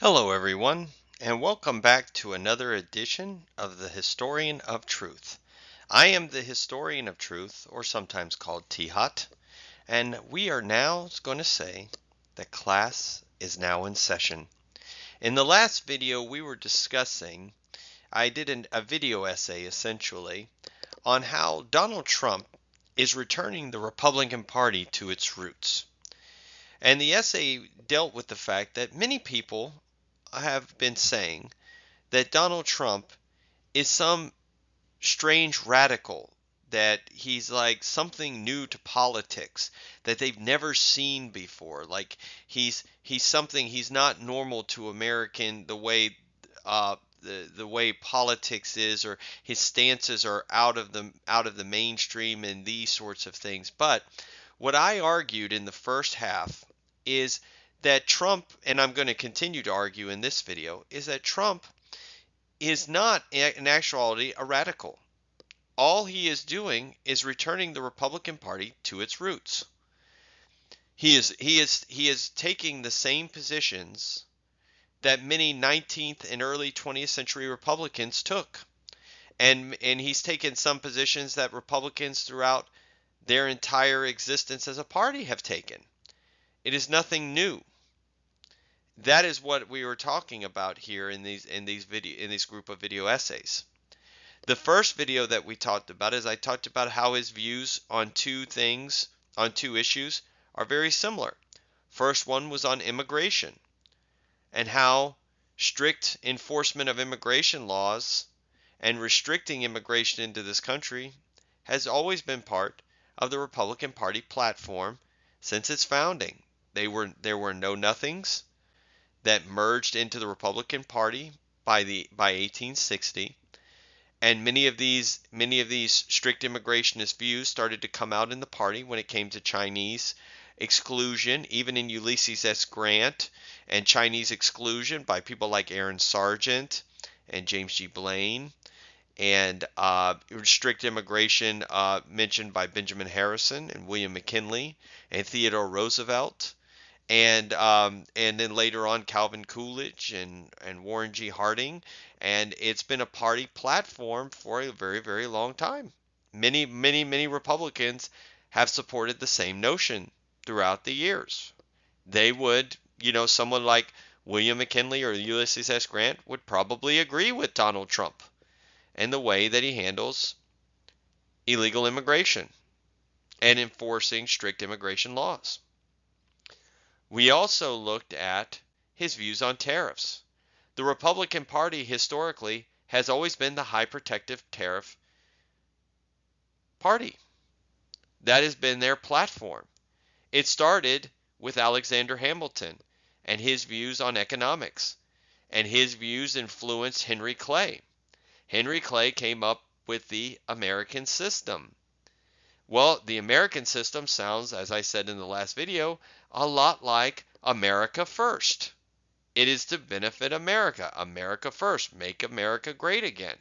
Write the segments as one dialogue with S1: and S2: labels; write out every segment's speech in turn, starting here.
S1: Hello, everyone, and welcome back to another edition of the Historian of Truth. I am the Historian of Truth, or sometimes called T-Hot, and we are now going to say that class is now in session. In the last video, we were discussing, I did a video essay essentially, on how Donald Trump is returning the Republican Party to its roots. And the essay dealt with the fact that many people have been saying that Donald Trump is some strange radical, that he's like something new to politics that they've never seen before. Like he's something he's not normal to American the way politics is, or his stances are out of the mainstream and these sorts of things. But what I argued in the first half is that Trump, and I'm going to continue to argue in this video, is that Trump is not in actuality a radical. All he is doing is returning the Republican Party to its roots. He is taking the same positions that many 19th and early 20th century Republicans took. And he's taken some positions that Republicans throughout their entire existence as a party have taken. It is nothing new. That is what we were talking about here in this group of video essays. The first video that we talked about is I talked about how his views on two issues are very similar. First one was on immigration and how strict enforcement of immigration laws and restricting immigration into this country has always been part of the Republican Party platform since its founding. There were know-nothings that merged into the Republican Party by 1860, and many of these strict immigrationist views started to come out in the party when it came to Chinese exclusion, even in Ulysses S. Grant, and Chinese exclusion by people like Aaron Sargent and James G. Blaine, and strict immigration mentioned by Benjamin Harrison and William McKinley and Theodore Roosevelt. And then later on Calvin Coolidge and Warren G. Harding, and it's been a party platform for a very, very long time. Many Republicans have supported the same notion throughout the years. They would, someone like William McKinley or Ulysses S. Grant would probably agree with Donald Trump and the way that he handles illegal immigration and enforcing strict immigration laws. We also looked at his views on tariffs. The Republican Party historically has always been the high protective tariff party. That has been their platform. It started with Alexander Hamilton and his views on economics, and his views influenced Henry Clay. Henry Clay came up with the American system. Well, the American system sounds, as I said in the last video, a lot like America First. It is to benefit America. America first. Make America great again.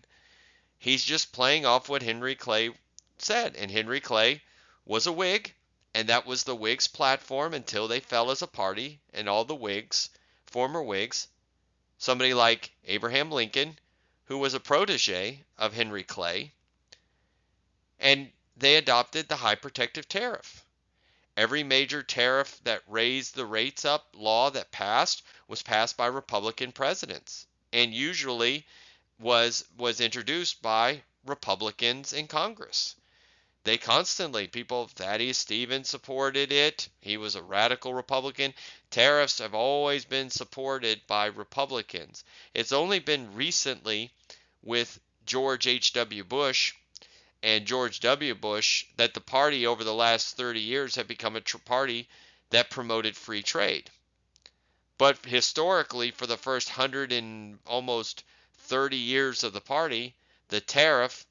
S1: He's just playing off what Henry Clay said. And Henry Clay was a Whig, and that was the Whigs' platform until they fell as a party, and all the Whigs, former Whigs, somebody like Abraham Lincoln, who was a protege of Henry Clay, and they adopted the high protective tariff. Every major tariff that raised the rates up law that was passed by Republican presidents, and usually was introduced by Republicans in Congress. Thaddeus Stevens supported it. He was a radical Republican. Tariffs have always been supported by Republicans. It's only been recently with George H.W. Bush and George W. Bush that the party over the last 30 years have become a party that promoted free trade. But historically, for the first 100 and almost 30 years of the party, the tariff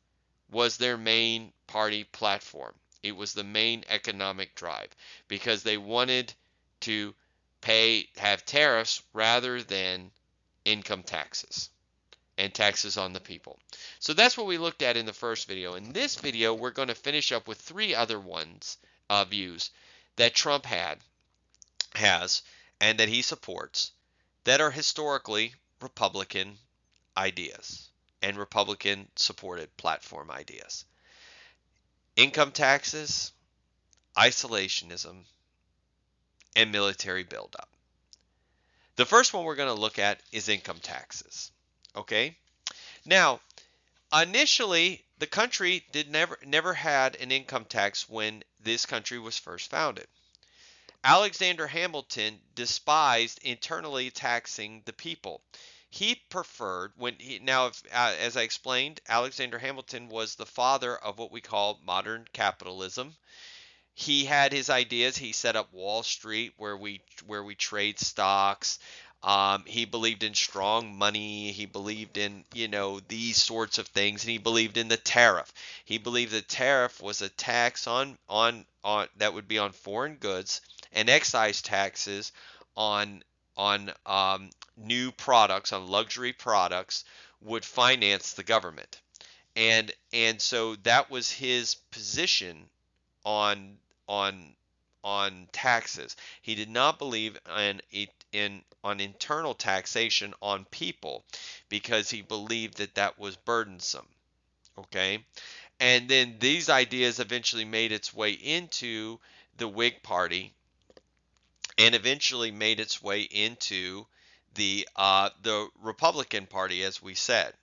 S1: was their main party platform. It was the main economic drive because they wanted to have tariffs rather than income taxes and taxes on the people. So that's what we looked at in the first video. In this video, we're going to finish up with three other views that Trump has, and that he supports, that are historically Republican ideas and Republican supported platform ideas: income taxes, isolationism, and military buildup. The first one we're going to look at is income taxes. Okay? Now, initially, the country never had an income tax when this country was first founded. Alexander Hamilton despised internally taxing the people. He preferred as I explained, Alexander Hamilton was the father of what we call modern capitalism. He had his ideas. He set up Wall Street, where we trade stocks. He believed in strong money. He believed in these sorts of things, and he believed in the tariff. He believed the tariff was a tax on that would be on foreign goods, and excise taxes on new products, on luxury products, would finance the government. And so that was his position on on on taxes. He did not believe on internal taxation on people because he believed that that was burdensome. Okay, and then these ideas eventually made its way into the Whig Party and eventually made its way into the Republican Party, as we said.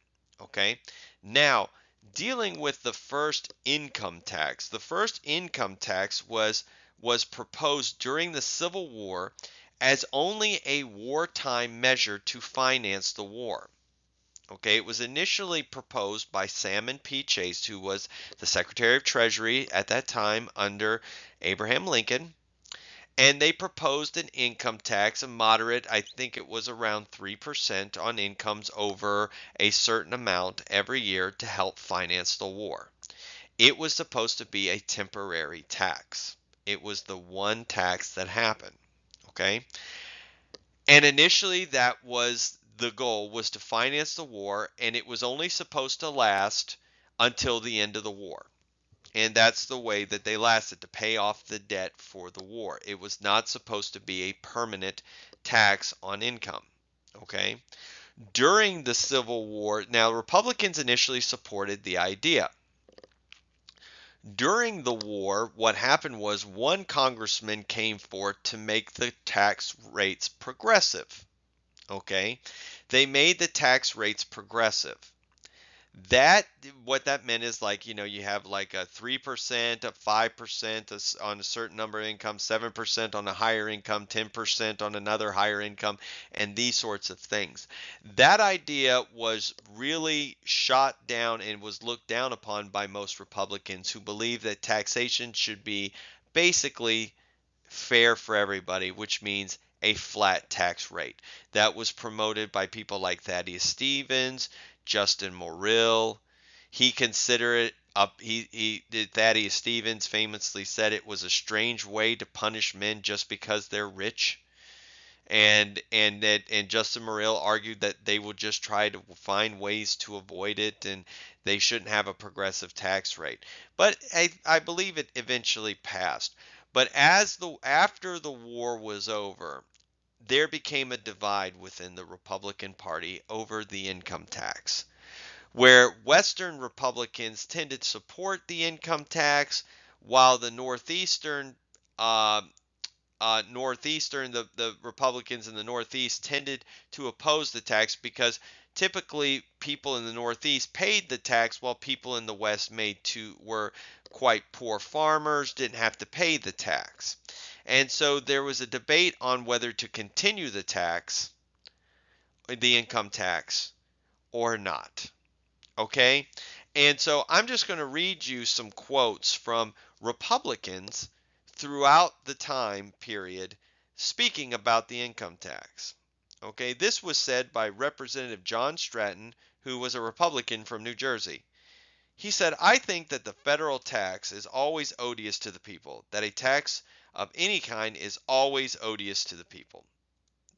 S1: Okay, now dealing with the first income tax. The first income tax was proposed during the Civil War as only a wartime measure to finance the war. Okay, it was initially proposed by Salmon P. Chase, who was the Secretary of Treasury at that time under Abraham Lincoln. And they proposed an income tax, a moderate, I think it was around 3% on incomes over a certain amount every year to help finance the war. It was supposed to be a temporary tax. It was the one tax that happened. Okay? And initially that was the goal, was to finance the war, and it was only supposed to last until the end of the war. And that's the way that they lasted, to pay off the debt for the war. It was not supposed to be a permanent tax on income. Okay? During the Civil War, now Republicans initially supported the idea. During the war, what happened was one congressman came forth to make the tax rates progressive. Okay? They made the tax rates progressive. That what that meant is, like, you have like a 3%, a 5% on a certain number of income, 7% on a higher income, 10% on another higher income, and these sorts of things. That idea was really shot down and was looked down upon by most Republicans, who believe that taxation should be basically fair for everybody, which means a flat tax rate. That was promoted by people like Thaddeus Stevens, Justin Morrill. He considered it up. He did. Thaddeus Stevens famously said it was a strange way to punish men just because they're rich, and Justin Morrill argued that they would just try to find ways to avoid it, and they shouldn't have a progressive tax rate. But I believe it eventually passed. But after the war was over, there became a divide within the Republican Party over the income tax, where Western Republicans tended to support the income tax, while the uh, the Republicans in the Northeast tended to oppose the tax, because typically people in the Northeast paid the tax while people in the West were quite poor farmers, didn't have to pay the tax. And so there was a debate on whether to continue the income tax, or not. Okay? And so I'm just going to read you some quotes from Republicans throughout the time period speaking about the income tax. Okay, this was said by Representative John Stratton, who was a Republican from New Jersey. He said, "I think that the federal tax is always odious to the people, that a tax of any kind is always odious to the people."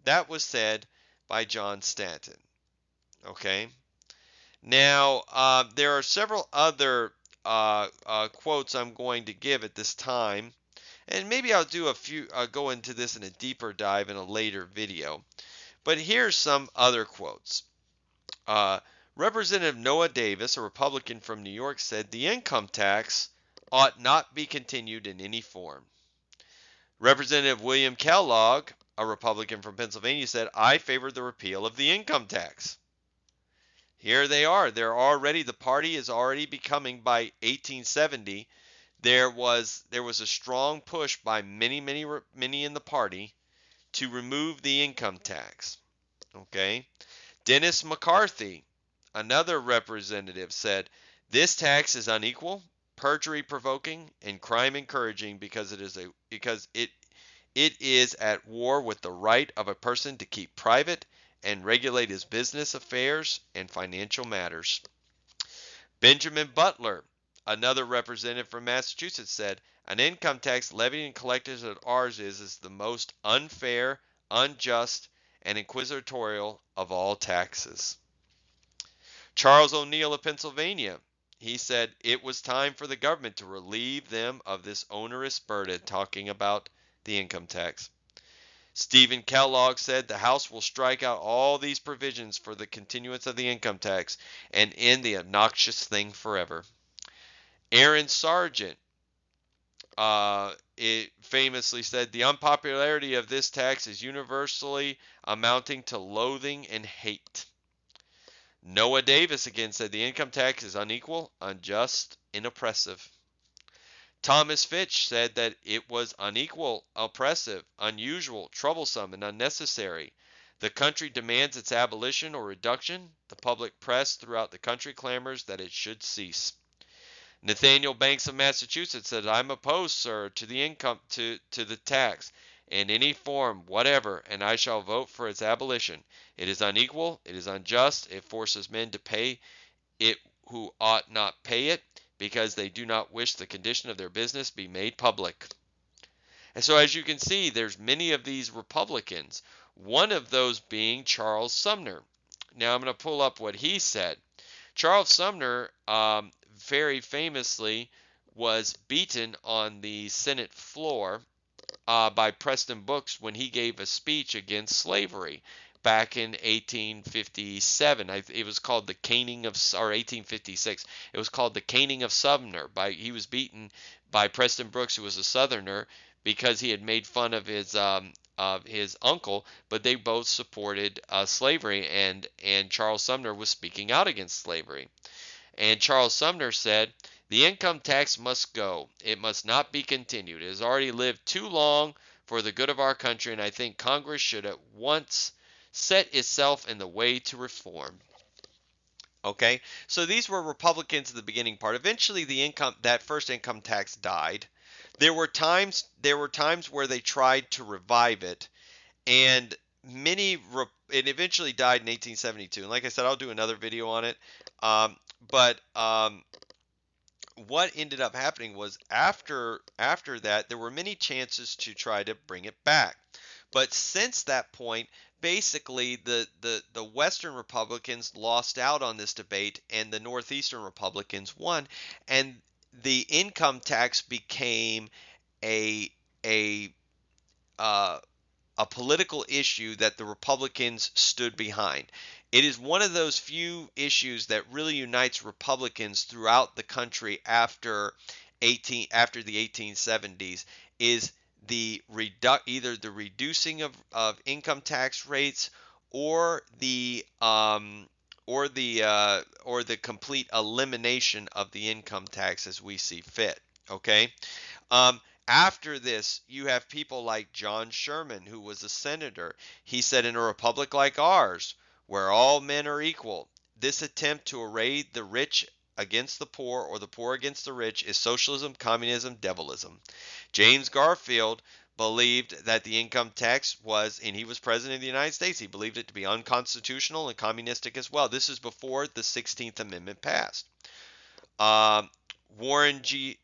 S1: That was said by John Stanton. Okay. Now, there are several other quotes I'm going to give at this time, and maybe I'll do go into this in a deeper dive in a later video. But here's some other quotes. Representative Noah Davis, a Republican from New York, said the income tax ought not be continued in any form. Representative William Kellogg, a Republican from Pennsylvania, said, I favor the repeal of the income tax. Here they are. The party is already becoming, by 1870, there was a strong push by many in the party to remove the income tax. Okay? Dennis McCarthy, another representative, said this tax is unequal, perjury provoking, and crime encouraging because it is at war with the right of a person to keep private and regulate his business affairs and financial matters. Benjamin Butler, another representative from Massachusetts, said an income tax levied and collected as ours is the most unfair, unjust, and inquisitorial of all taxes. Charles O'Neill of Pennsylvania, he said it was time for the government to relieve them of this onerous burden, talking about the income tax. Stephen Kellogg said the House will strike out all these provisions for the continuance of the income tax and end the obnoxious thing forever. Aaron Sargent it famously said the unpopularity of this tax is universally amounting to loathing and hate. Noah Davis again said the income tax is unequal, unjust, and oppressive. Thomas Fitch said that it was unequal, oppressive, unusual, troublesome, and unnecessary. The country demands its abolition or reduction. The public press throughout the country clamors that it should cease. Nathaniel Banks of Massachusetts said, I'm opposed, sir, to the tax in any form whatever, and I shall vote for its abolition. It is unequal, it is unjust, it forces men to pay it who ought not pay it, because they do not wish the condition of their business be made public. And so as you can see, there's many of these Republicans, one of those being Charles Sumner. Now I'm going to pull up what he said. Charles Sumner very famously was beaten on the Senate floor by Preston Brooks when he gave a speech against slavery back in 1857. It was called the caning of, or 1856. It was called the caning of Sumner. He was beaten by Preston Brooks, who was a Southerner, because he had made fun of his uncle, but they both supported slavery, and Charles Sumner was speaking out against slavery. And Charles Sumner said, the income tax must go. It must not be continued. It has already lived too long for the good of our country, and I think Congress should at once set itself in the way to reform. Okay, so these were Republicans in the beginning part. Eventually, that first income tax died. There were times where they tried to revive it, and it eventually died in 1872. And like I said, I'll do another video on it. But what ended up happening was after that, there were many chances to try to bring it back. But since that point, basically the Western Republicans lost out on this debate, and the Northeastern Republicans won, and the income tax became a a uh, a political issue that the Republicans stood behind. It is one of those few issues that really unites Republicans throughout the country after the 1870s, is either the reducing of income tax rates, or the complete elimination of the income tax as we see fit. Okay. After this, you have people like John Sherman, who was a senator. He said, in a republic like ours, where all men are equal, this attempt to array the rich against the poor, or the poor against the rich, is socialism, communism, devilism. James Garfield believed that the income tax was, and he was president of the United States, he believed it to be unconstitutional and communistic as well. This is before the 16th Amendment passed. Warren G.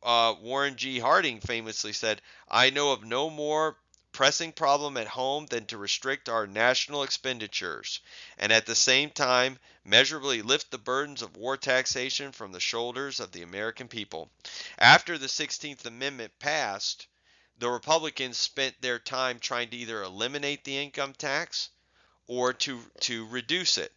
S1: Harding famously said, I know of no more pressing problem at home than to restrict our national expenditures, and at the same time measurably lift the burdens of war taxation from the shoulders of the American people. After the 16th Amendment passed, the Republicans spent their time trying to either eliminate the income tax or to reduce it.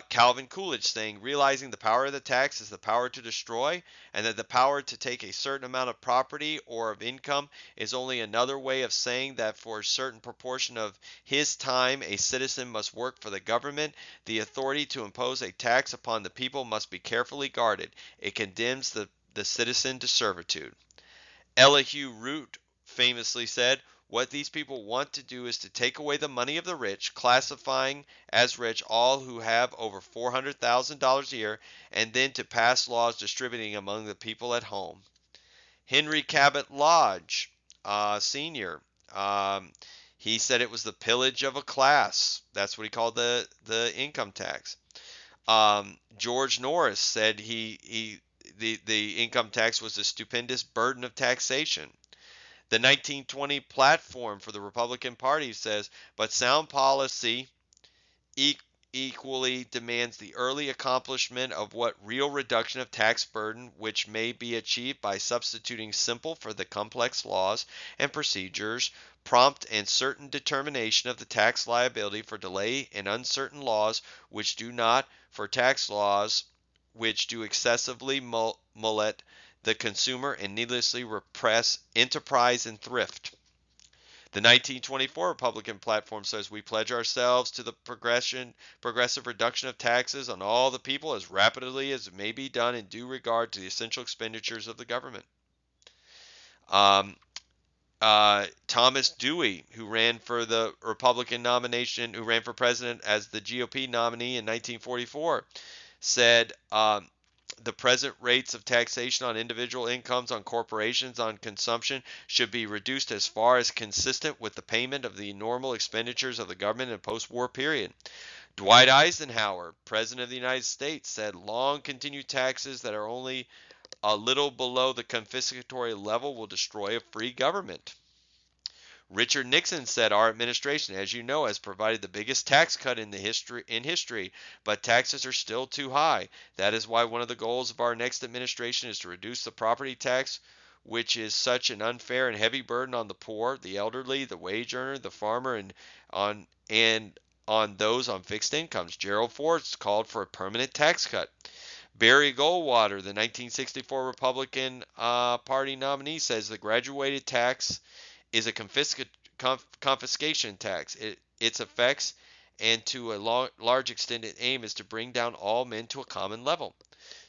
S1: Calvin Coolidge saying, realizing the power of the tax is the power to destroy, and that the power to take a certain amount of property or of income is only another way of saying that for a certain proportion of his time a citizen must work for the government. The authority to impose a tax upon the people must be carefully guarded. It condemns the citizen to servitude. Elihu Root famously said, what these people want to do is to take away the money of the rich, classifying as rich all who have over $400,000 a year, and then to pass laws distributing among the people at home. Henry Cabot Lodge, Sr., he said it was the pillage of a class. That's what he called the income tax. George Norris said the income tax was a stupendous burden of taxation. The 1920 platform for the Republican Party says, but sound policy equally demands the early accomplishment of what real reduction of tax burden, which may be achieved by substituting simple for the complex laws and procedures, prompt and certain determination of the tax liability for delay and uncertain laws which do not, for tax laws which do excessively mullet the consumer and needlessly repress enterprise and thrift. The 1924 Republican platform says we pledge ourselves to the progressive reduction of taxes on all the people as rapidly as it may be done in due regard to the essential expenditures of the government. Thomas Dewey, who ran for the Republican nomination, who ran for president as the GOP nominee in 1944, said the present rates of taxation on individual incomes, on corporations, on consumption should be reduced as far as consistent with the payment of the normal expenditures of the government in a post-war period. Dwight Eisenhower, President of the United States, said long continued taxes that are only a little below the confiscatory level will destroy a free government. Richard Nixon said, our administration, as you know, has provided the biggest tax cut in history, but taxes are still too high. That is why one of the goals of our next administration is to reduce the property tax, which is such an unfair and heavy burden on the poor, the elderly, the wage earner, the farmer, and on those on fixed incomes. Gerald Ford called for a permanent tax cut. Barry Goldwater, the 1964 Republican Party nominee, says the graduated tax is a confiscation tax. Its effects, and to a large extent its aim, is to bring down all men to a common level.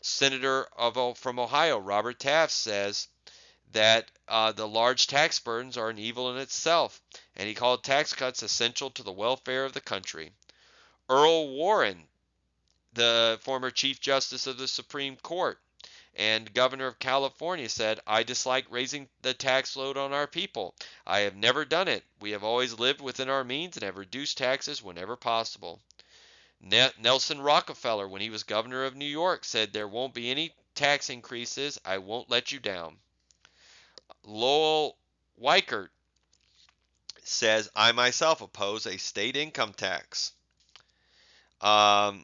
S1: Senator from Ohio, Robert Taft, says that the large tax burdens are an evil in itself, and he called tax cuts essential to the welfare of the country. Earl Warren, the former Chief Justice of the Supreme Court and Governor of California, said, I dislike raising the tax load on our people. I have never done it. We have always lived within our means and have reduced taxes whenever possible. Nelson Rockefeller, when he was governor of New York, said, there won't be any tax increases. I won't let you down. Lowell Weichert says, I myself oppose a state income tax. Let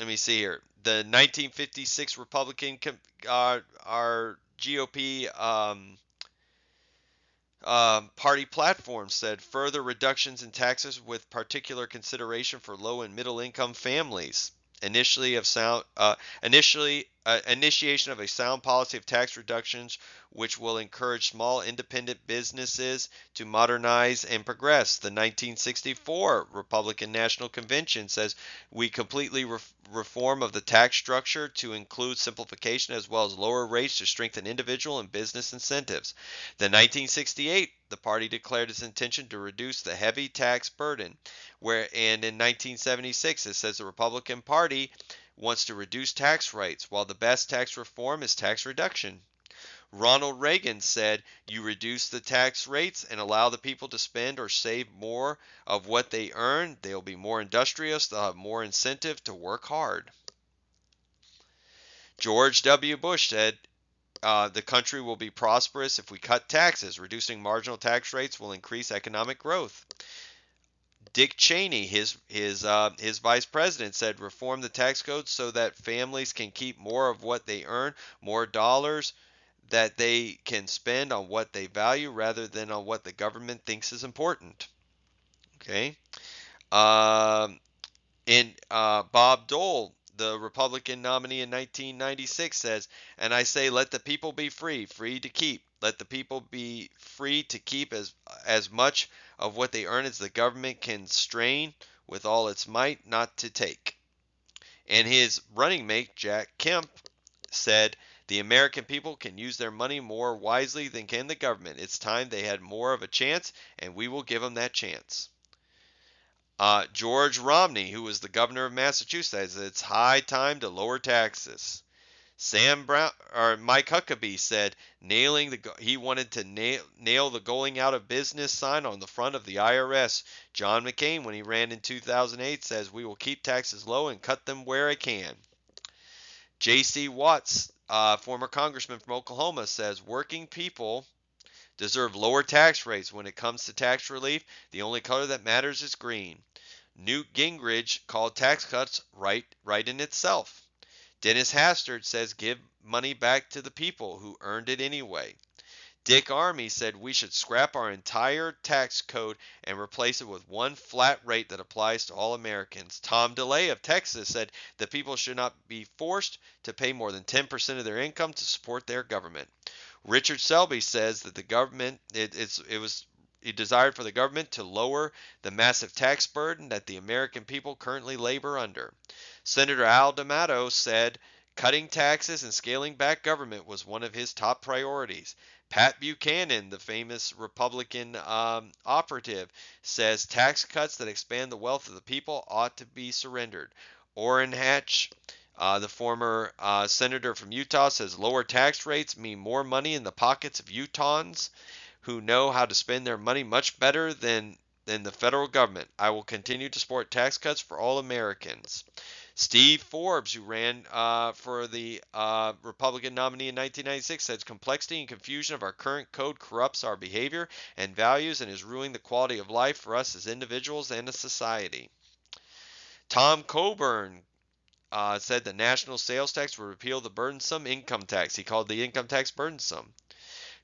S1: me see here. The 1956 Republican our GOP party platform said further reductions in taxes with particular consideration for low and middle income families. Initiation of a sound policy of tax reductions which will encourage small independent businesses to modernize and progress. The 1964 Republican National Convention says we completely reform of the tax structure to include simplification as well as lower rates to strengthen individual and business incentives. The 1968 the party declared its intention to reduce the heavy tax burden, and in 1976 it says the Republican Party wants to reduce tax rates, while the best tax reform is tax reduction. Ronald Reagan said, you reduce the tax rates and allow the people to spend or save more of what they earn, they'll be more industrious, they'll have more incentive to work hard. George W. Bush said, the country will be prosperous if we cut taxes. Reducing marginal tax rates will increase economic growth. Dick Cheney, his vice president, said reform the tax code so that families can keep more of what they earn, more dollars that they can spend on what they value rather than on what the government thinks is important. Okay. Um, Bob Dole, the Republican nominee in 1996, says, and I say, let the people be free, free to keep. Let the people be free to keep as much of what they earn as the government can strain with all its might not to take. And his running mate, Jack Kemp, said, the American people can use their money more wisely than can the government. It's time they had more of a chance, and we will give them that chance. George Romney, who was the governor of Massachusetts, says it's high time to lower taxes. Sam Brown or Mike Huckabee said he wanted to nail the going out of business sign on the front of the IRS. John McCain, when he ran in 2008, says we will keep taxes low and cut them where I can. J.C. Watts, former congressman from Oklahoma, says working people deserve lower tax rates. When it comes to tax relief, the only color that matters is green. Newt Gingrich called tax cuts right in itself. Dennis Hastert says give money back to the people who earned it anyway. Dick Armey said we should scrap our entire tax code and replace it with one flat rate that applies to all Americans. Tom DeLay of Texas said the people should not be forced to pay more than 10% of their income to support their government. Richard Selby says that the government he desired for the government to lower the massive tax burden that the American people currently labor under. Senator Al D'Amato said cutting taxes and scaling back government was one of his top priorities. Pat Buchanan, the famous Republican operative, says tax cuts that expand the wealth of the people ought to be surrendered. Orrin Hatch, the former senator from Utah, says lower tax rates mean more money in the pockets of Utahns who know how to spend their money much better than the federal government. I will continue to support tax cuts for all Americans. Steve Forbes, who ran for the Republican nominee in 1996, says complexity and confusion of our current code corrupts our behavior and values and is ruining the quality of life for us as individuals and as society. Tom Coburn said the national sales tax would repeal the burdensome income tax. He called the income tax burdensome.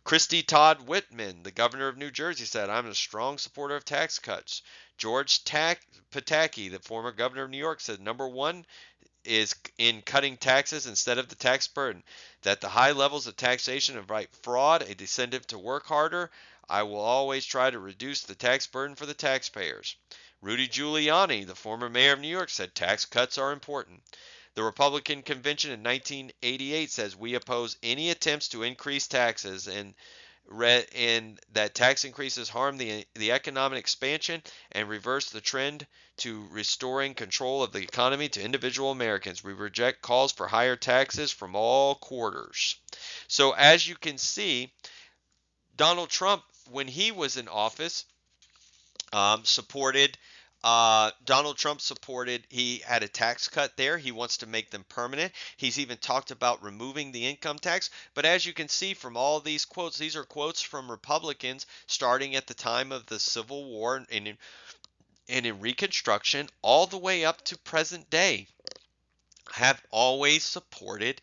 S1: Christy Todd Whitman, the governor of New Jersey, said, I'm a strong supporter of tax cuts. George Pataki, the former governor of New York, said, number one is in cutting taxes instead of the tax burden, that the high levels of taxation invite fraud, a disincentive to work harder. I will always try to reduce the tax burden for the taxpayers. Rudy Giuliani, the former mayor of New York, said tax cuts are important. The Republican convention in 1988 says we oppose any attempts to increase taxes and that tax increases harm the economic expansion and reverse the trend to restoring control of the economy to individual Americans. We reject calls for higher taxes from all quarters. So as you can see, Donald Trump, when he was in office, supported Donald Trump supported, he had a tax cut there. He wants to make them permanent. He's even talked about removing the income tax. But as you can see from all these quotes, these are quotes from Republicans starting at the time of the Civil War and in Reconstruction all the way up to present day, have always supported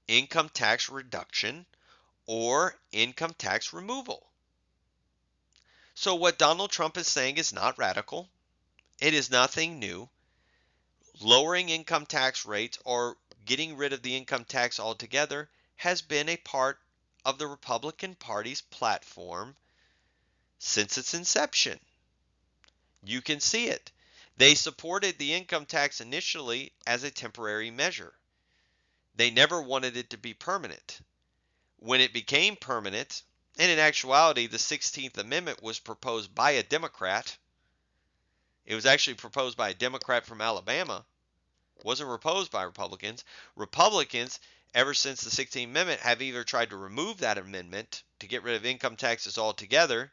S1: income tax reduction or income tax removal. So what Donald Trump is saying is not radical. It is nothing new. Lowering income tax rates or getting rid of the income tax altogether has been a part of the Republican Party's platform since its inception. You can see it. They supported the income tax initially as a temporary measure. They never wanted it to be permanent. When it became permanent, and in actuality, the 16th Amendment was proposed by a Democrat. It was actually proposed by a Democrat from Alabama. It wasn't proposed by Republicans. Republicans, ever since the 16th Amendment, have either tried to remove that amendment to get rid of income taxes altogether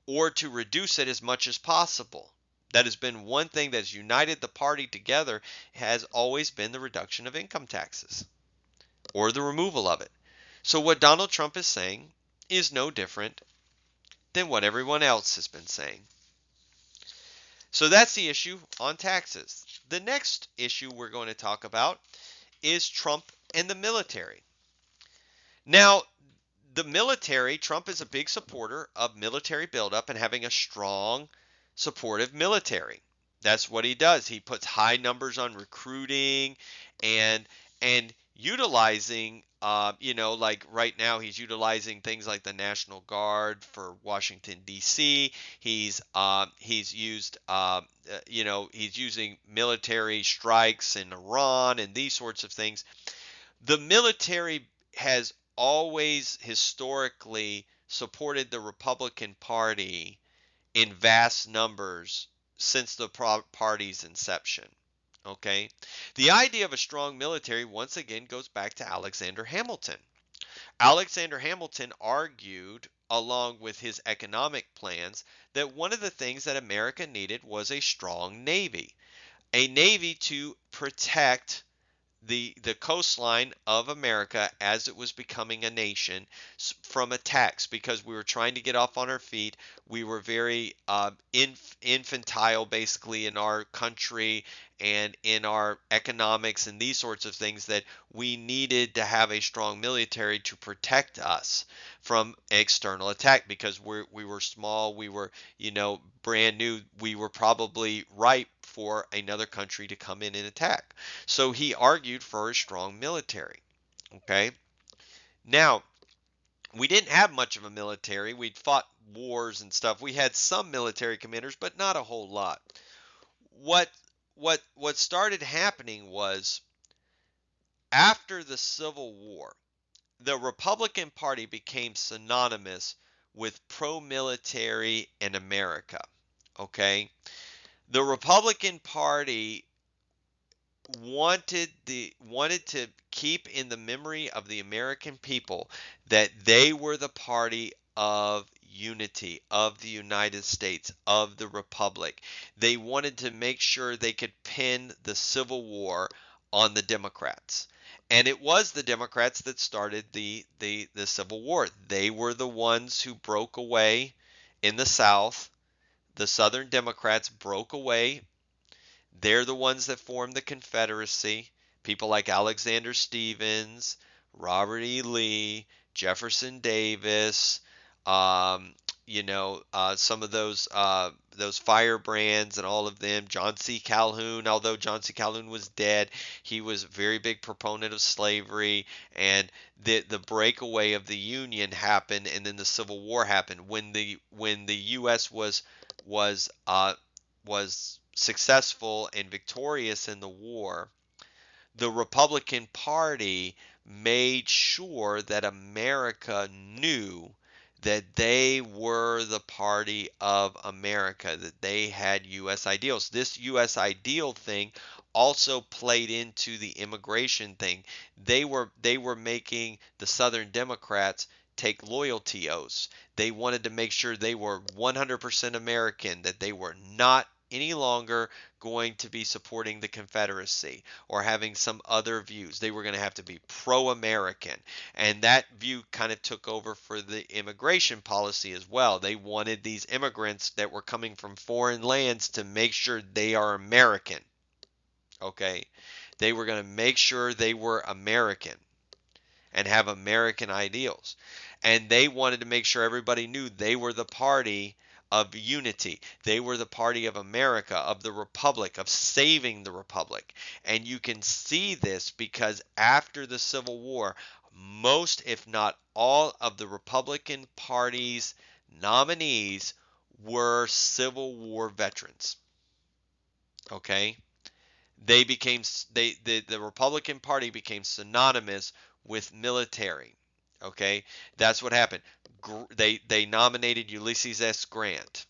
S1: or to reduce it as much as possible. That has been one thing that has united the party together, has always been the reduction of income taxes or the removal of it. So what Donald Trump is saying is no different than what everyone else has been saying. So that's the issue on taxes. The next issue we're going to talk about is Trump and the military. Now, the military, Trump is a big supporter of military buildup and having a strong, supportive military. That's what he does. He puts high numbers on recruiting and utilizing, like right now he's utilizing things like the National Guard for Washington D.C. He's used, he's using military strikes in Iran and these sorts of things. The military has always historically supported the Republican Party in vast numbers since the party's inception. Okay? The idea of a strong military once again goes back to Alexander Hamilton. Alexander Hamilton argued, along with his economic plans, that one of the things that America needed was a strong navy. A navy to protect the coastline of America as it was becoming a nation from attacks, because we were trying to get off on our feet. We were very infantile basically in our country and in our economics and these sorts of things, that we needed to have a strong military to protect us from external attack, because we were small, we were, brand new, we were probably ripe for another country to come in and attack. So he argued for a strong military. Okay. Now, we didn't have much of a military. We'd fought wars and stuff. We had some military commanders, but not a whole lot. What what started happening was, after the Civil War, the Republican Party became synonymous with pro-military in America. Okay? The Republican Party wanted to keep in the memory of the American people that they were the party of unity, of the United States, of the Republic. They wanted to make sure they could pin the Civil War on the Democrats. And it was the Democrats that started the Civil War. They were the ones who broke away in the South. The Southern Democrats broke away. They're the ones that formed the Confederacy. People like Alexander Stephens, Robert E. Lee, Jefferson Davis, some of those firebrands and all of them. John C. Calhoun, although John C. Calhoun was dead, he was a very big proponent of slavery, and the breakaway of the Union happened, and then the Civil War happened when the U.S. was successful and victorious in the war. The Republican Party made sure that America knew that they were the party of America, that they had U.S. ideals. This U.S. ideal thing also played into the immigration thing. They were making the Southern Democrats take loyalty oaths. They wanted to make sure they were 100% American, that they were not any longer going to be supporting the Confederacy or having some other views. They were going to have to be pro-American. And that view kind of took over for the immigration policy as well. They wanted these immigrants that were coming from foreign lands to make sure they are American. Okay? They were going to make sure they were American and have American ideals. And they wanted to make sure everybody knew they were the party of unity. They were the party of America, of the Republic, of saving the Republic. And you can see this because after the Civil War, most, if not all, of the Republican Party's nominees were Civil War veterans. Okay? The Republican Party became synonymous with military. Okay, that's what happened. They nominated Ulysses S. Grant.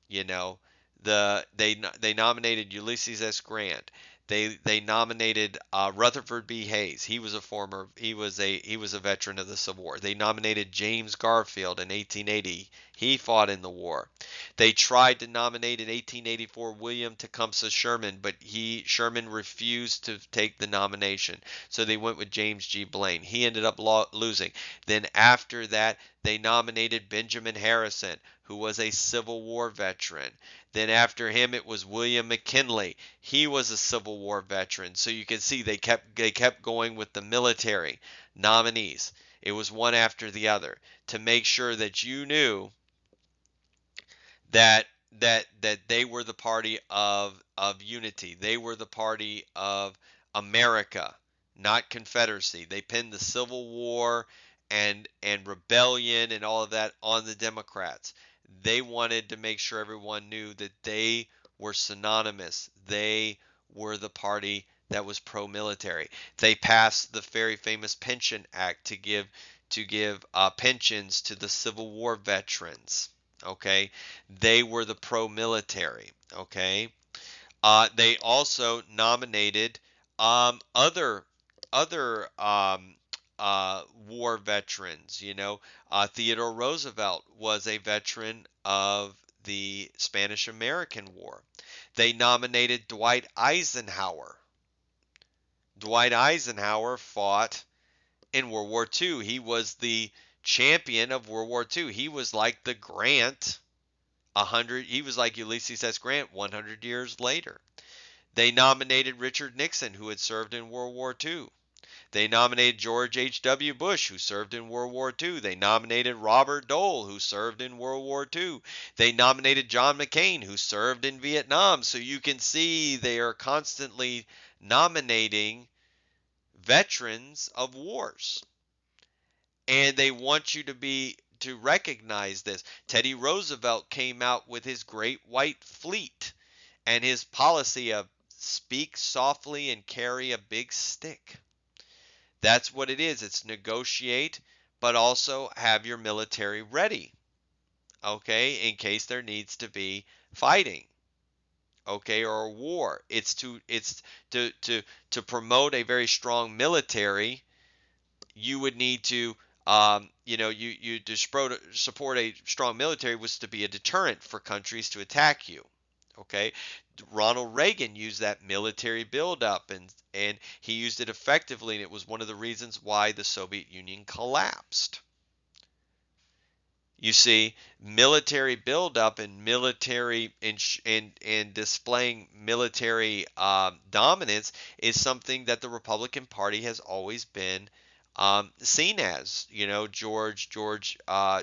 S1: You know, they nominated Ulysses S. Grant. They nominated Rutherford B. Hayes. He was a veteran of the Civil War. They nominated James Garfield in 1880. He fought in the war. They tried to nominate in 1884 William Tecumseh Sherman, but Sherman refused to take the nomination. So they went with James G. Blaine. He ended up losing. Then after that, they nominated Benjamin Harrison, who was a Civil War veteran. Then after him, it was William McKinley. He was a Civil War veteran. So you can see they kept going with the military nominees. It was one after the other to make sure that you knew that that they were the party of unity. They were the party of America, not Confederacy. They pinned the Civil War and rebellion and all of that on the Democrats. They wanted to make sure everyone knew that they were synonymous. They were the party that was pro-military. They passed the very famous Pension Act to give pensions to the Civil War veterans. Okay, they were the pro-military. Okay, they also nominated other war veterans. Theodore Roosevelt was a veteran of the Spanish-American War. They nominated Dwight Eisenhower. Dwight Eisenhower fought in World War II. He was the champion of World War II. He was like the Grant 100. He was like Ulysses S. Grant 100 years later. They nominated Richard Nixon, who had served in World War II. They nominated George H.W. Bush, who served in World War II. They nominated Robert Dole, who served in World War II. They nominated John McCain, who served in Vietnam. So you can see they are constantly nominating veterans of wars. And they want you to recognize this. Teddy Roosevelt came out with his Great White Fleet and his policy of speak softly and carry a big stick. That's what it is. It's negotiate, but also have your military ready, okay, in case there needs to be fighting, okay, or a war. It's to promote a very strong military. You would need to you to support a strong military was to be a deterrent for countries to attack you. Okay, Ronald Reagan used that military buildup, and he used it effectively, and it was one of the reasons why the Soviet Union collapsed. You see, military buildup and military and displaying military dominance is something that the Republican Party has always been seen as. George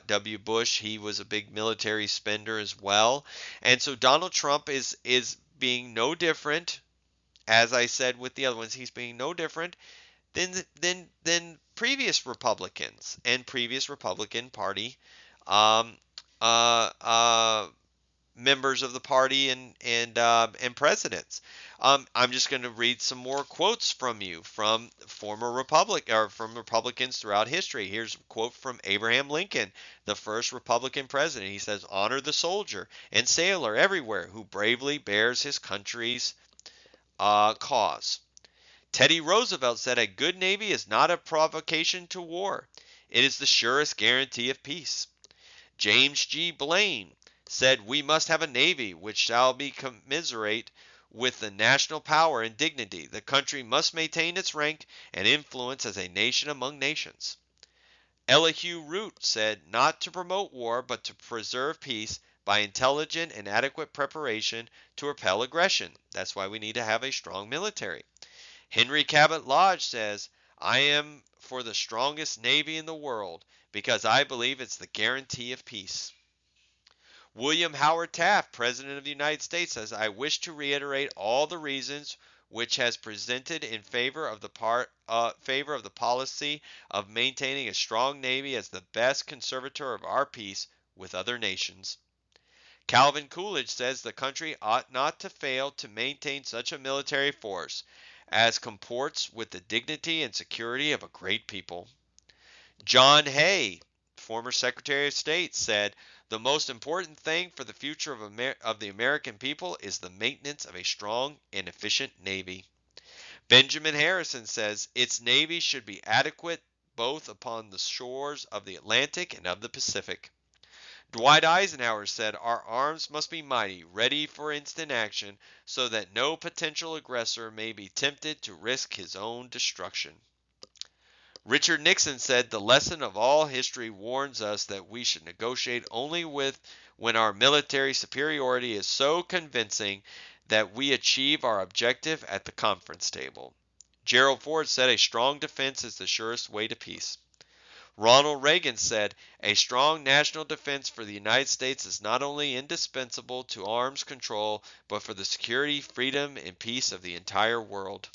S1: W. Bush, he was a big military spender as well, and so Donald Trump is being no different. As I said with the other ones, he's being no different than previous Republicans and previous Republican Party um, uh, uh, members of the party and presidents. I'm just going to read some more quotes from you from from Republicans throughout history. Here's a quote from Abraham Lincoln, the first Republican president. He says, "Honor the soldier and sailor everywhere who bravely bears his country's cause." Teddy Roosevelt said, "A good navy is not a provocation to war. It is the surest guarantee of peace." James G. Blaine said, "We must have a navy which shall be commensurate with the national power and dignity. The country must maintain its rank and influence as a nation among nations." Elihu Root said, "Not to promote war, but to preserve peace by intelligent and adequate preparation to repel aggression. That's why we need to have a strong military." Henry Cabot Lodge says, "I am for the strongest navy in the world because I believe it's the guarantee of peace." William Howard Taft, President of the United States, says, "I wish to reiterate all the reasons which has presented in favor of the policy of maintaining a strong navy as the best conservator of our peace with other nations." Calvin Coolidge says the country ought not to fail to maintain such a military force as comports with the dignity and security of a great people. John Hay, former Secretary of State, said, "The most important thing for the future of the American people is the maintenance of a strong and efficient Navy." Benjamin Harrison says, "Its Navy should be adequate both upon the shores of the Atlantic and of the Pacific." Dwight Eisenhower said, "Our arms must be mighty, ready for instant action, so that no potential aggressor may be tempted to risk his own destruction." Richard Nixon said, "The lesson of all history warns us that we should negotiate only when our military superiority is so convincing that we achieve our objective at the conference table." Gerald Ford said, "A strong defense is the surest way to peace." Ronald Reagan said, "A strong national defense for the United States is not only indispensable to arms control, but for the security, freedom, and peace of the entire world."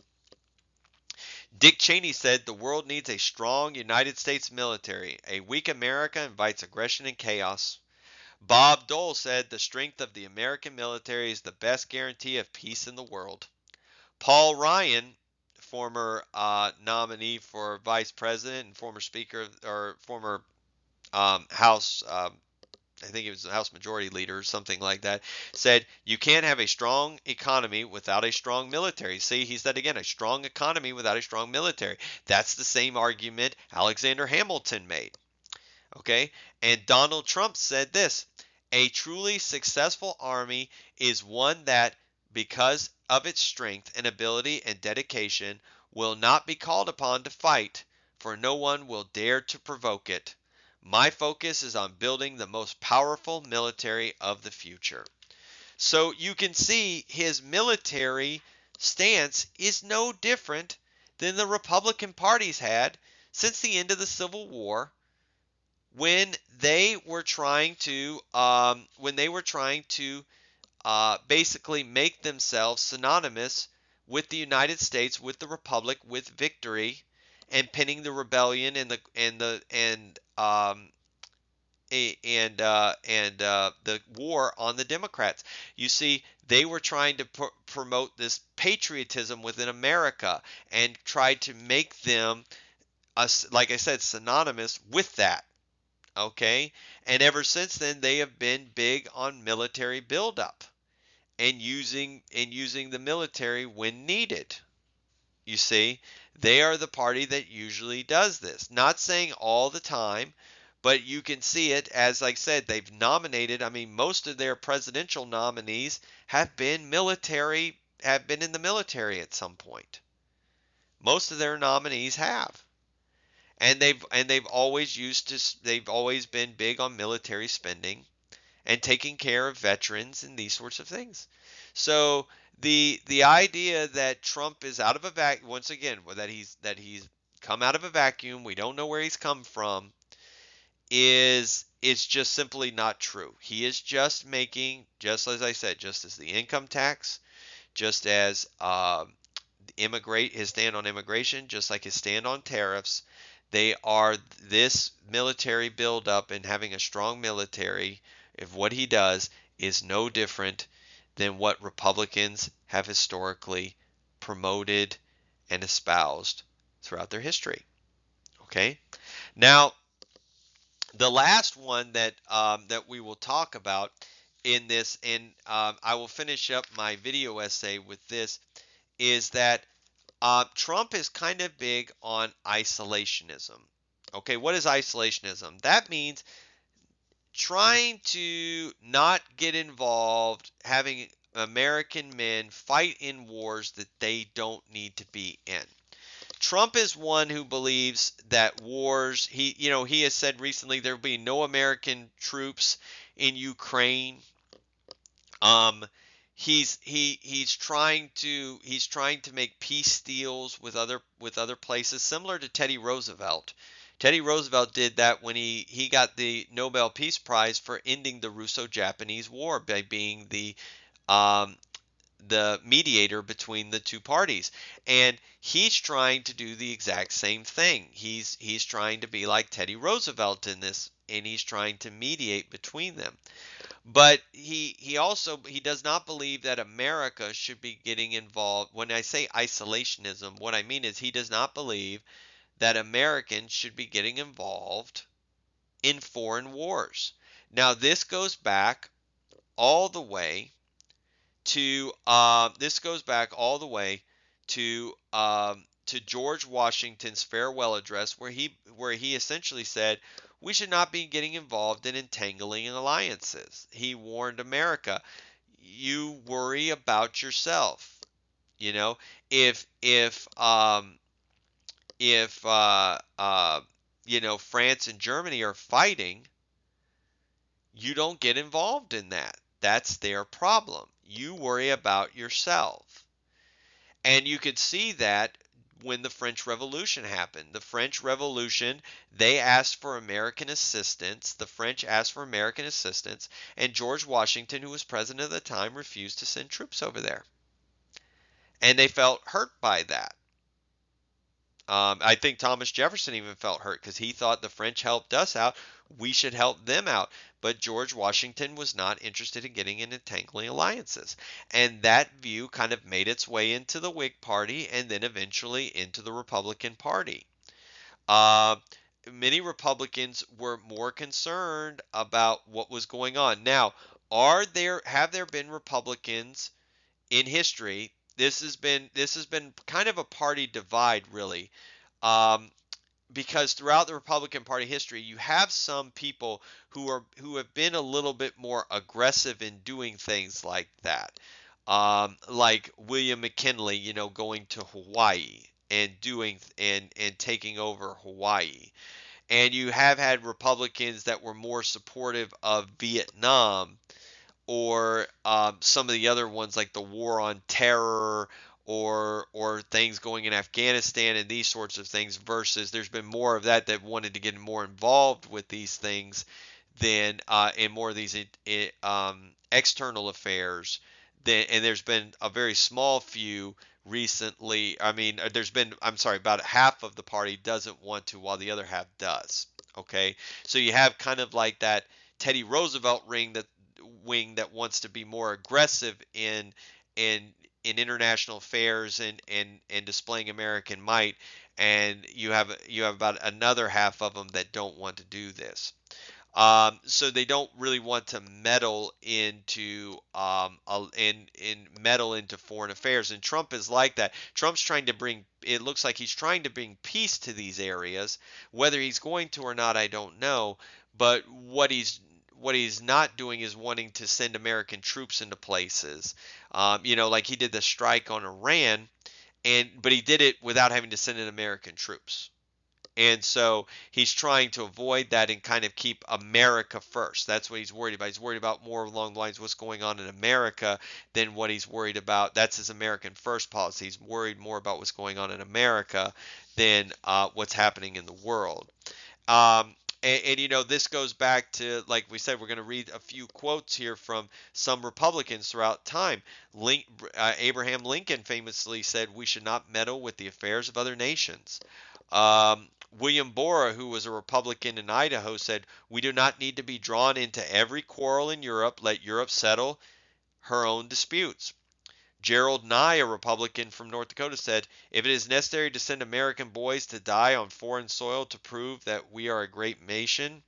S1: Dick Cheney said, "The world needs a strong United States military. A weak America invites aggression and chaos." Bob Dole said, "The strength of the American military is the best guarantee of peace in the world." Paul Ryan, former nominee for vice president and former speaker or former House, I think he was the House Majority Leader or something like that, said, "You can't have a strong economy without a strong military." See, he said again, a strong economy without a strong military. That's the same argument Alexander Hamilton made. Okay? And Donald Trump said this: "A truly successful army is one that, because of its strength and ability and dedication, will not be called upon to fight, for no one will dare to provoke it. My focus is on building the most powerful military of the future." So you can see his military stance is no different than the Republican party's had since the end of the Civil War, when they were trying to basically make themselves synonymous with the United States, with the Republic, with victory, and pinning the rebellion and the war on the Democrats. You see, they were trying to promote this patriotism within America and tried to make them, like I said, synonymous with that. Okay, and ever since then they have been big on military buildup and using the military when needed. You see, they are the party that usually does this. Not saying all the time, but you can see it. As I said, they've nominated, I mean, most of their presidential nominees have been in the military at some point. Most of their nominees have. They've always been big on military spending and taking care of veterans and these sorts of things. So the idea that Trump is out of a vacuum, once again, that he's come out of a vacuum, we don't know where he's come from, is just simply not true. He is just making, just as I said, just as the income tax, just as his stand on immigration, just like his stand on tariffs, they are this military buildup and having a strong military. If what he does is no different than what Republicans have historically promoted and espoused throughout their history. Okay. Now, the last one that we will talk about in this, and I will finish up my video essay with this, is that Trump is kind of big on isolationism. Okay, what is isolationism? That means trying to not get involved, having American men fight in wars that they don't need to be in. Trump is one who believes that wars, he has said recently there will be no American troops in Ukraine. Um, he's trying to make peace deals with other places, similar to Teddy Roosevelt. Teddy Roosevelt did that when he got the Nobel Peace Prize for ending the Russo-Japanese War by being um, the mediator between the two parties. And he's trying to do the exact same thing. He's trying to be like Teddy Roosevelt in this, and he's trying to mediate between them. But he does not believe that America should be getting involved. When I say isolationism, what I mean is he does not believe that Americans should be getting involved in foreign wars. Now, all the way this goes back all the way to George Washington's farewell address, where he essentially said we should not be getting involved in entangling alliances. He warned America, you worry about yourself. You know, if France and Germany are fighting, you don't get involved in that. That's their problem. You worry about yourself. And you could see that when the French Revolution happened. The French Revolution, they asked for American assistance. The French asked for American assistance, and George Washington, who was president at the time, refused to send troops over there. And they felt hurt by that. I think Thomas Jefferson even felt hurt because he thought the French helped us out. We should help them out. But George Washington was not interested in getting into entangling alliances. And that view kind of made its way into the Whig Party and then eventually into the Republican Party. Uh, Many Republicans were more concerned about what was going on. Now, have there been Republicans in history? This has been kind of a party divide, really, um, because throughout the Republican Party history, you have some people who have been a little bit more aggressive in doing things like that, like William McKinley, going to Hawaii and taking over Hawaii. And you have had Republicans that were more supportive of Vietnam, or some of the other ones like the war on terror, or things going in Afghanistan and these sorts of things, versus there's been more of that wanted to get more involved with these things than in more of these external affairs. And there's been a very small few recently. I mean, there's been, I'm sorry, about half of the party doesn't want to, while the other half does. Okay, so you have kind of like that Teddy Roosevelt wing that wants to be more aggressive in in international affairs and displaying American might, and you have about another half of them that don't want to do this. So they don't really want to meddle into meddle into foreign affairs, and Trump is like that. Trump's trying to bring. It looks like he's trying to bring peace to these areas. Whether he's going to or not, I don't know. But what he's not doing is wanting to send American troops into places. Like he did the strike on Iran, but he did it without having to send in American troops. And so he's trying to avoid that and kind of keep America first. That's what he's worried about. He's worried about more along the lines of what's going on in America than what he's worried about. That's his American first policy. He's worried more about what's going on in America than what's happening in the world. Um, this goes back to, like we said, we're going to read a few quotes here from some Republicans throughout time. Abraham Lincoln famously said, "We should not meddle with the affairs of other nations." William Borah, who was a Republican in Idaho, said, "We do not need to be drawn into every quarrel in Europe. Let Europe settle her own disputes." Gerald Nye, a Republican from North Dakota, said, "If it is necessary to send American boys to die on foreign soil to prove that we are a great nation,"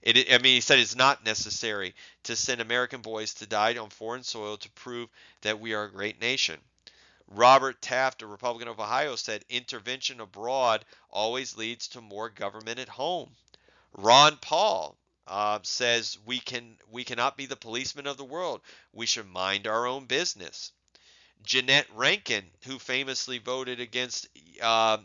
S1: he said it's not necessary to send American boys to die on foreign soil to prove that we are a great nation. Robert Taft, a Republican of Ohio, said, "Intervention abroad always leads to more government at home." Ron Paul says, "We cannot be the policemen of the world. We should mind our own business." Jeanette Rankin, who famously voted against,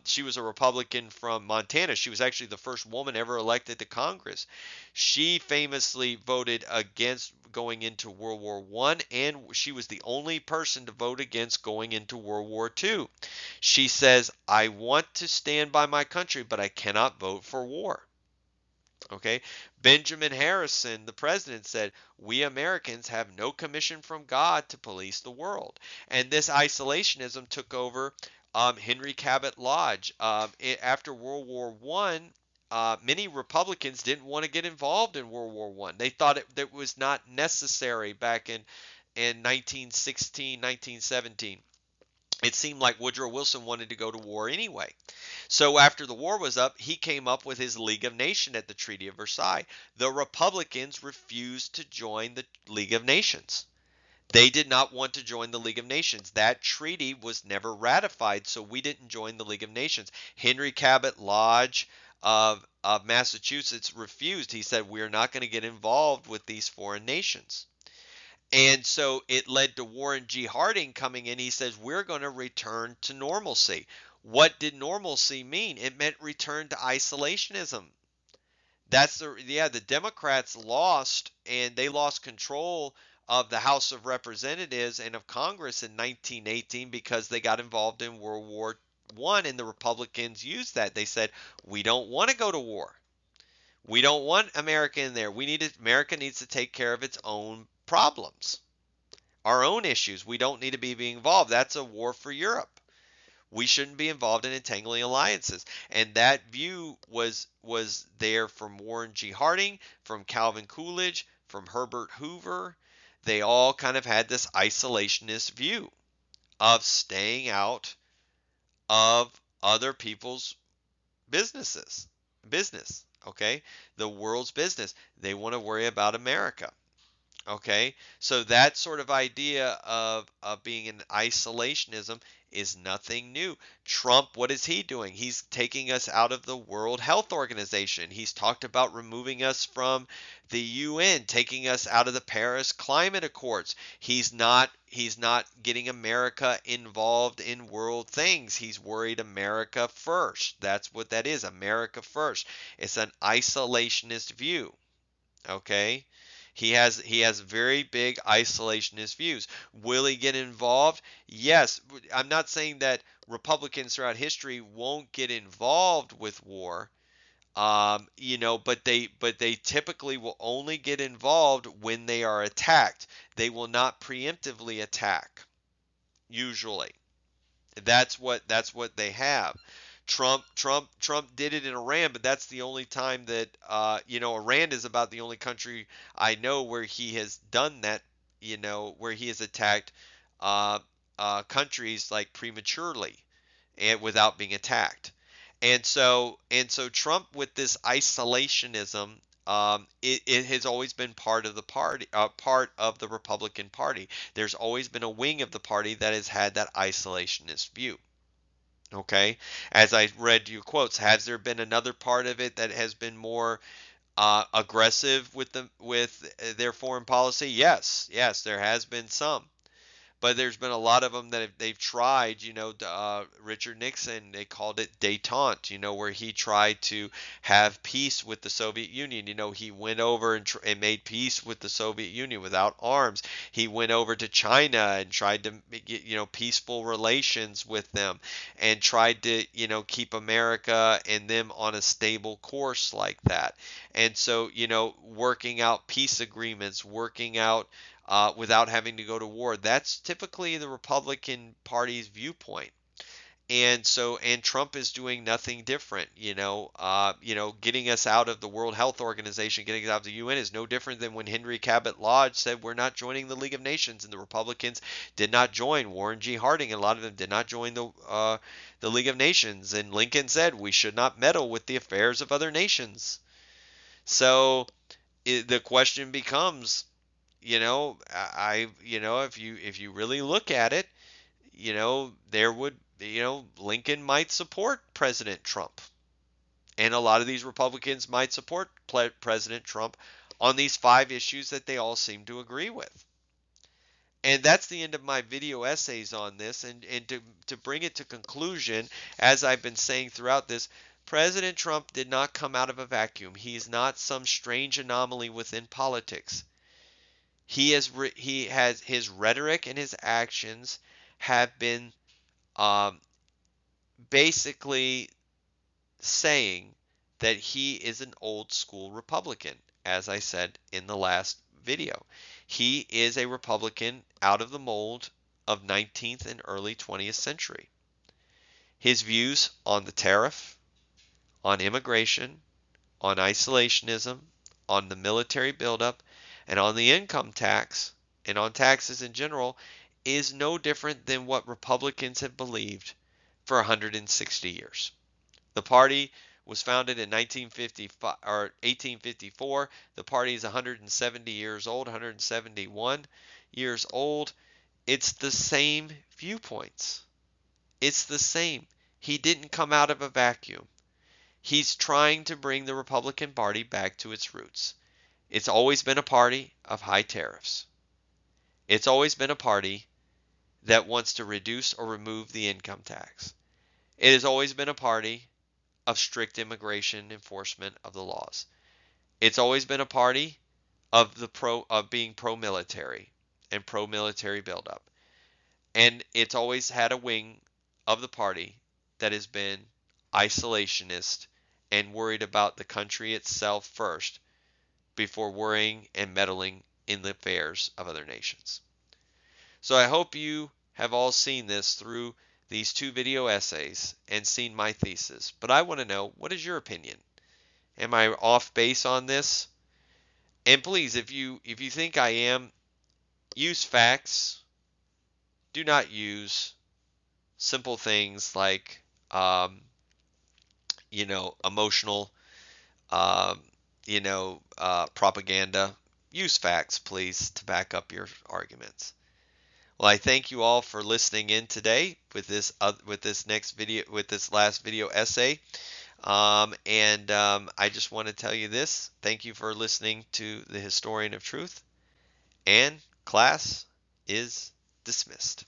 S1: she was a Republican from Montana. She was actually the first woman ever elected to Congress. She famously voted against going into World War I, and she was the only person to vote against going into World War II. She says, "I want to stand by my country, but I cannot vote for war." Okay. Benjamin Harrison, the president, said, "We Americans have no commission from God to police the world." And this isolationism took over Henry Cabot Lodge. After World War One, many Republicans didn't want to get involved in World War One. They thought that was not necessary back in 1916, 1917. It seemed like Woodrow Wilson wanted to go to war anyway. So after the war was up, he came up with his League of Nations at the Treaty of Versailles. The Republicans refused to join the League of Nations. They did not want to join the League of Nations. That treaty was never ratified, so we didn't join the League of Nations. Henry Cabot Lodge of Massachusetts refused. He said, "We are not going to get involved with these foreign nations." And so it led to Warren G. Harding coming in. He says, "We're going to return to normalcy." What did normalcy mean? It meant return to isolationism. The Democrats lost, and they lost control of the House of Representatives and of Congress in 1918 because they got involved in won, and the Republicans used that. They said, we don't want to go to war. We don't want America in there. America needs to take care of its own problems, our own issues. We don't need to be involved. That's a war for Europe. We shouldn't be involved in entangling alliances. And that view was there from Warren G. Harding, from Calvin Coolidge, from Herbert Hoover. They all kind of had this isolationist view of staying out of other people's business, okay? The world's business. They want to worry about America. Okay, so that sort of idea of being an isolationism is nothing new. Trump, what is he doing? He's taking us out of the World Health Organization. He's talked about removing us from the UN, taking us out of the Paris Climate Accords. He's not getting America involved in world things. He's worried America first. That's what that is, America first. It's an isolationist view. Okay? He has very big isolationist views. Will he get involved? Yes. I'm not saying that Republicans throughout history won't get involved with war. But they typically will only get involved when they are attacked. They will not preemptively attack, usually. That's what they have. Trump did it in Iran, but that's the only time that Iran is about the only country I know where he has done that. Where he has attacked uh, countries like prematurely and without being attacked. And so Trump with this isolationism. It has always been part of the party, part of the Republican Party. There's always been a wing of the party that has had that isolationist view. Okay, as I read you quotes, has there been another part of it that has been more aggressive with their foreign policy? Yes, there has been some. But there's been a lot of them that they've tried, Richard Nixon, they called it détente, where he tried to have peace with the Soviet Union. He went over and made peace with the Soviet Union without arms. He went over to China and tried to get, peaceful relations with them and tried to, keep America and them on a stable course like that. And so, working out peace agreements, working out without having to go to war. That's typically the Republican Party's viewpoint. And Trump is doing nothing different. Getting us out of the World Health Organization, getting us out of the UN is no different than when Henry Cabot Lodge said we're not joining the League of Nations, and the Republicans did not join. Warren G. Harding and a lot of them did not join the League of Nations, and Lincoln said we should not meddle with the affairs of other nations. So the question becomes, if you really look at it, there would, Lincoln might support President Trump, and a lot of these Republicans might support President Trump on these 5 issues that they all seem to agree with. And that's the end of my video essays on this. And to bring it to conclusion, as I've been saying throughout this, President Trump did not come out of a vacuum. He's not some strange anomaly within politics. He has his rhetoric and his actions have been um, basically saying that he is an old school Republican, as I said in the last video. He is a Republican out of the mold of 19th and early 20th century. His views on the tariff, on immigration, on isolationism, on the military buildup, and on the income tax, and on taxes in general, is no different than what Republicans have believed for 160 years. The party was founded in 1955 or 1854. The party is 170 years old, 171 years old. It's the same viewpoints. It's the same. He didn't come out of a vacuum. He's trying to bring the Republican Party back to its roots. It's always been a party of high tariffs. It's always been a party that wants to reduce or remove the income tax. It has always been a party of strict immigration enforcement of the laws. It's always been a party of being pro-military and pro-military buildup. And it's always had a wing of the party that has been isolationist and worried about the country itself first before worrying and meddling in the affairs of other nations. So I hope you have all seen this through these two video essays and seen my thesis. But I want to know, what is your opinion? Am I off base on this? And please, if you think I am, use facts. Do not use simple things like emotional um, propaganda. Use facts, please, to back up your arguments. Well, I thank you all for listening in today with this next video, with this last video essay. I just want to tell you this. Thank you for listening to the Historian of Truth, and class is dismissed.